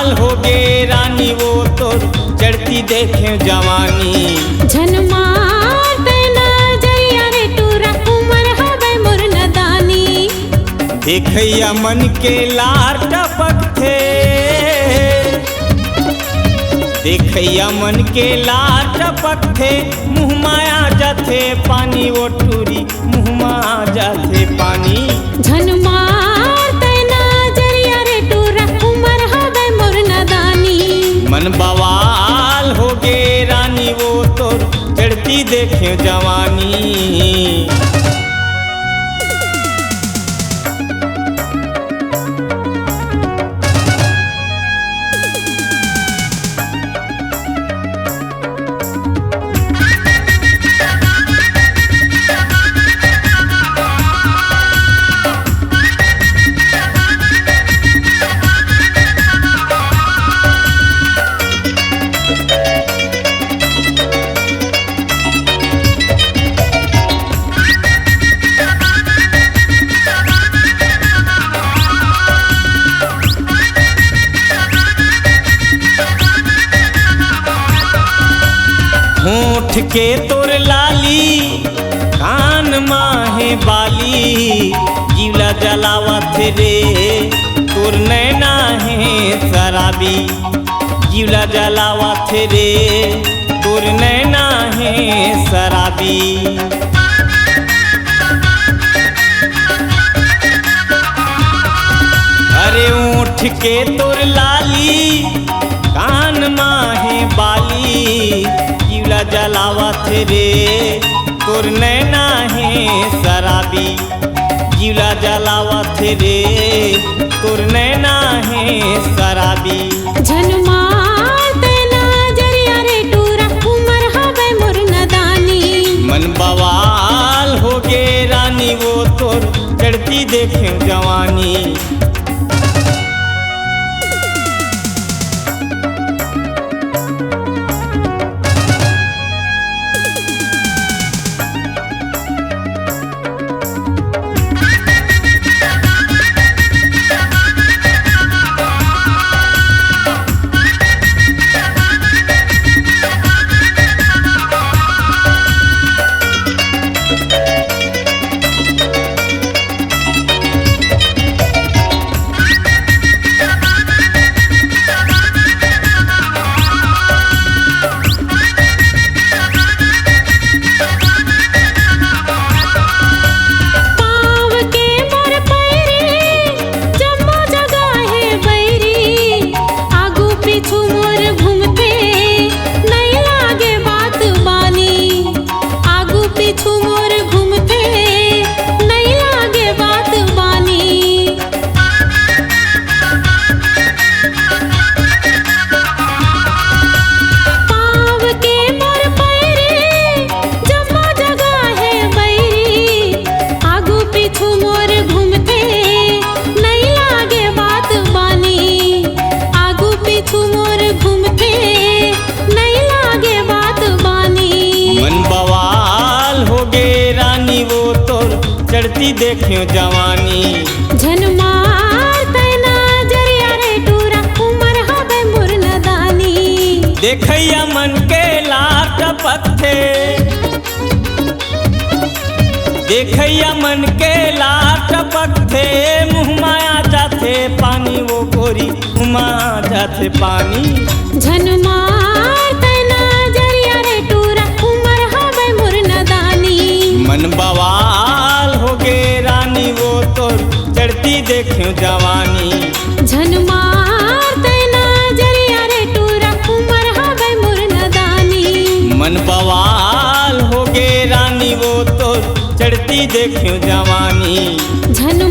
बवाल हो गे रानी वो तो चढ़ती देखे जवानी। झन मारते नजरिया रे टूरा उमर हवे मोर नदानी। देखैया मन के लार टपकथे, देखैया मन के लार टपकथे, मुँह माया जाथे पानी वो टूरी मुँह माया जाथे पानी। झन मारते नजरिया रे टूरा उमर हवे मोर नदानी। मन बवाल हो गे रानी वो तो चढ़ती देखे जवानी। होठ के तोर लाली कान माहे बाली, जीवला जलावत रे तोर नैना है शराबी। जीवला जलावत रे तोर नैना है शराबी। अरे ऊँट के तोर लाली कान माहे बाली, जीवला जलावत रे तोर नैना है शराबी। जीवला जलावत रे तोर नैना है शराबी। झन मारते नजरिया रे टूरा उमर हवे मोर नदानी। मन बवाल हो गे रानी वो तोर चढ़ती देखे जवानी। चढ़ती देखियो जवानी। झन मारते नजरिया रे टूरा उमर हवे मोर नदानी। देखैया मन के लार टपकथे, देखैया मन के लार टपकथे, मुँह माया जाथे पानी वो गोरी मुँह माया जाथे पानी। झन मारते नजरिया रे टूरा उमर हवे मोर नदानी। मन बवाल हो गे रानी वो तो चढ़ती देखियो जवानी। झन मारते नजरिया रे टूरा उमर हवे मोर नदानी। मन बवाल हो गे रानी वो तो चढ़ती देखियो जवानी। झन